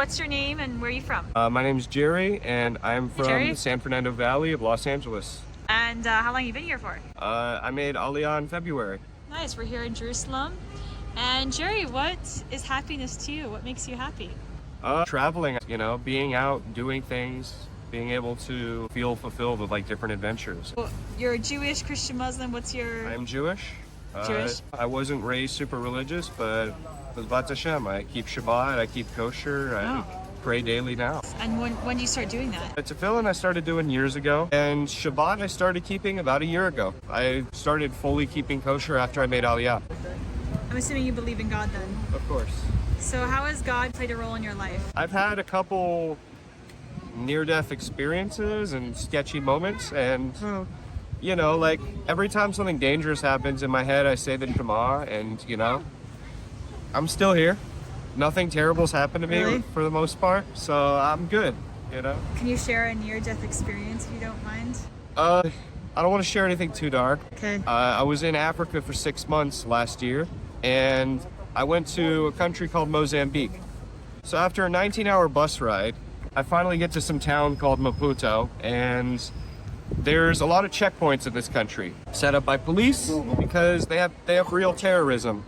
what's your name and where are you from? My name's Jerry, and I'm from the San Fernando Valley of Los Angeles. And how long have you been here for? I made Aliyah in February. Nice, we're here in Jerusalem. And Jerry, what is happiness to you? What makes you happy? Traveling, you know, being out, doing things, being able to feel fulfilled with like different adventures. Well, you're a Jewish, Christian, Muslim, what's your... I'm Jewish. Jewish? I wasn't raised super religious, but with Baal Teshuva, I keep Shabbat, I keep Kosher, I pray daily now. And when do you start doing that? Tefillin I started doing years ago, and Shabbat I started keeping about a year ago. I started fully keeping Kosher after I made Aliyah. I'm assuming you believe in God then? Of course. So how has God played a role in your life? I've had a couple near-death experiences and sketchy moments, and you know, like every time something dangerous happens in my head, I say the Shema, and you know, I'm still here. Nothing terrible's happened to me for the most part, so I'm good, you know. Can you share a near-death experience if you don't mind? I don't want to share anything too dark. Okay. I was in Africa for 6 months last year, and I went to a country called Mozambique. So after a 19-hour bus ride, I finally get to some town called Maputo, and there's a lot of checkpoints in this country set up by police because they have real terrorism.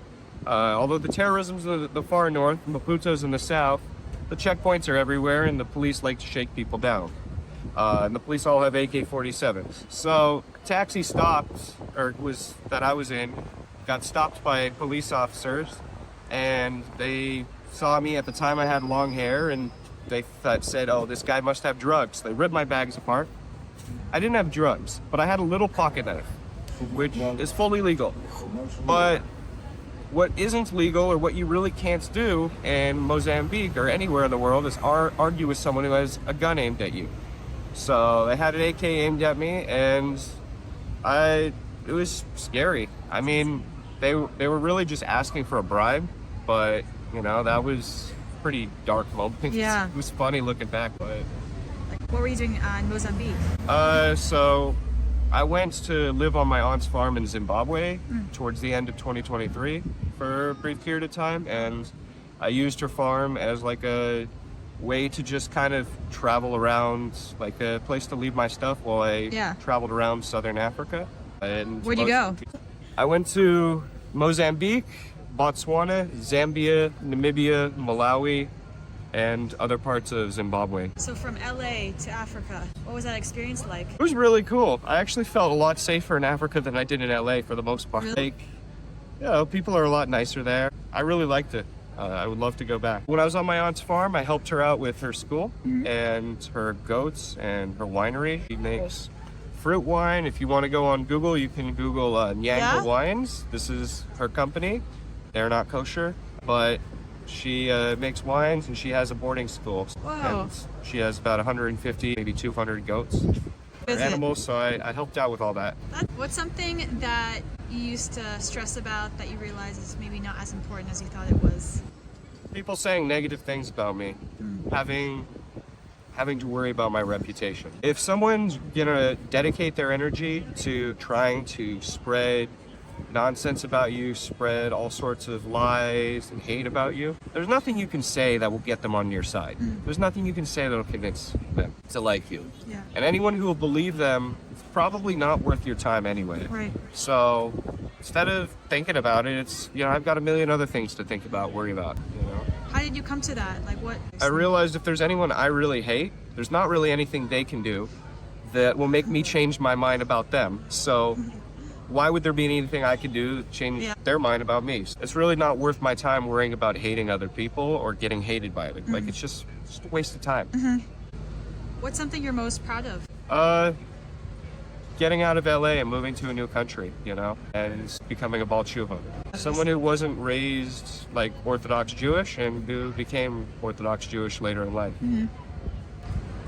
Although the terrorism's the far north, Maputo's in the south, the checkpoints are everywhere, and the police like to shake people down. And the police all have AK-47s. So taxi stopped, or was that I was in, got stopped by police officers, and they saw me at the time I had long hair, and they said, oh, this guy must have drugs. They ripped my bags apart. I didn't have drugs, but I had a little pocket knife, which is fully legal. But what isn't legal, or what you really can't do in Mozambique or anywhere in the world, is argue with someone who has a gun aimed at you. So they had an AK aimed at me, and it was scary. I mean, they were really just asking for a bribe, but you know, that was a pretty dark moment. Yeah. It was funny looking back, but... What were you doing in Mozambique? So I went to live on my aunt's farm in Zimbabwe towards the end of 2023 for a brief period of time, and I used her farm as like a way to just kind of travel around, like a place to leave my stuff while I traveled around Southern Africa. And where'd you go? I went to Mozambique, Botswana, Zambia, Namibia, Malawi, and other parts of Zimbabwe. So from LA to Africa, what was that experience like? It was really cool. I actually felt a lot safer in Africa than I did in LA for the most part. Really? Like, you know, people are a lot nicer there. I really liked it. I would love to go back. When I was on my aunt's farm, I helped her out with her school and her goats and her winery. She makes fruit wine. If you want to go on Google, you can Google Nyanga Wines. This is her company. They're not kosher, but she makes wines, and she has a boarding school. Wow. And she has about 150, maybe 200 goats. Animals, so I helped out with all that. What's something that you used to stress about that you realize is maybe not as important as you thought it was? People saying negative things about me, having to worry about my reputation. If someone's gonna dedicate their energy to trying to spread nonsense about you, spread all sorts of lies and hate about you, there's nothing you can say that will get them on your side. There's nothing you can say that will convince them to like you. Yeah. And anyone who will believe them, it's probably not worth your time anyway. Right. So instead of thinking about it, it's, you know, I've got a million other things to think about, worry about, you know. How did you come to that? Like what? I realized if there's anyone I really hate, there's not really anything they can do that will make me change my mind about them. So why would there be anything I could do to change their mind about me? It's really not worth my time worrying about hating other people or getting hated by it. Like, it's just a waste of time. What's something you're most proud of? Getting out of LA and moving to a new country, you know, and becoming a Baal Teshuva. Someone who wasn't raised like Orthodox Jewish and who became Orthodox Jewish later in life.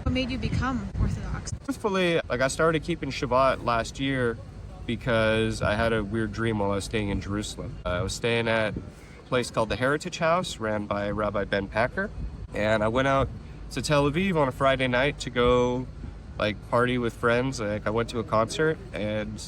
What made you become Orthodox? Truthfully, like I started keeping Shabbat last year because I had a weird dream while I was staying in Jerusalem. I was staying at a place called the Heritage House, ran by Rabbi Ben Packer, and I went out to Tel Aviv on a Friday night to go like party with friends. Like I went to a concert, and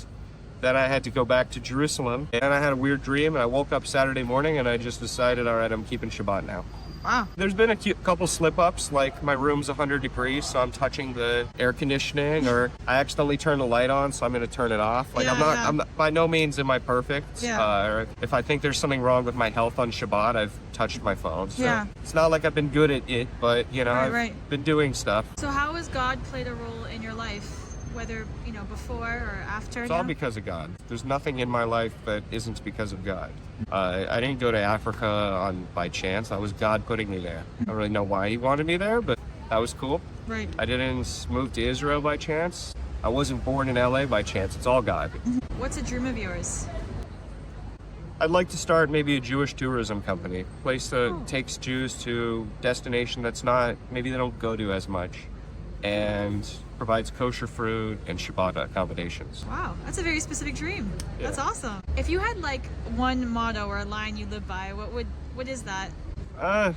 then I had to go back to Jerusalem, and I had a weird dream, and I woke up Saturday morning and I just decided, all right, I'm keeping Shabbat now. Wow. There's been a couple slip-ups, like my room's 100 degrees, so I'm touching the air conditioning, or I accidentally turn the light on, so I'm going to turn it off. Like, I'm not, by no means am I perfect. Or if I think there's something wrong with my health on Shabbat, I've touched my phone. So it's not like I've been good at it, but, you know, I've been doing stuff. So how has God played a role in your life? Whether, you know, before or after? It's all because of God. There's nothing in my life that isn't because of God. I didn't go to Africa by chance. That was God putting me there. I don't really know why he wanted me there, but that was cool. Right. I didn't move to Israel by chance. I wasn't born in LA by chance. It's all God. What's a dream of yours? I'd like to start maybe a Jewish tourism company. A place that takes Jews to a destination that's not, maybe they don't go to as much, and provides kosher fruit and Shabbat accommodations. Wow, that's a very specific dream. Yeah. That's awesome. If you had like one motto or a line you live by, what is that? Or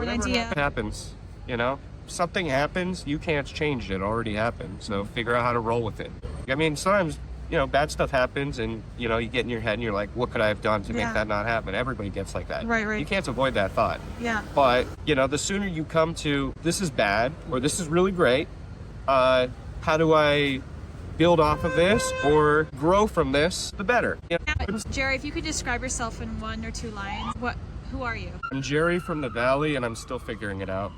an idea? Happens, you know? Something happens, you can't change it. It already happened. So figure out how to roll with it. I mean, sometimes, you know, bad stuff happens and, you know, you get in your head and you're like, what could I have done to make that not happen? Everybody gets like that. Right. You can't avoid that thought. Yeah. But, you know, the sooner you come to, this is bad, or this is really great, how do I build off of this or grow from this, the better. You know? Now, Jerry, if you could describe yourself in one or two lines, who are you? I'm Jerry from the Valley, and I'm still figuring it out.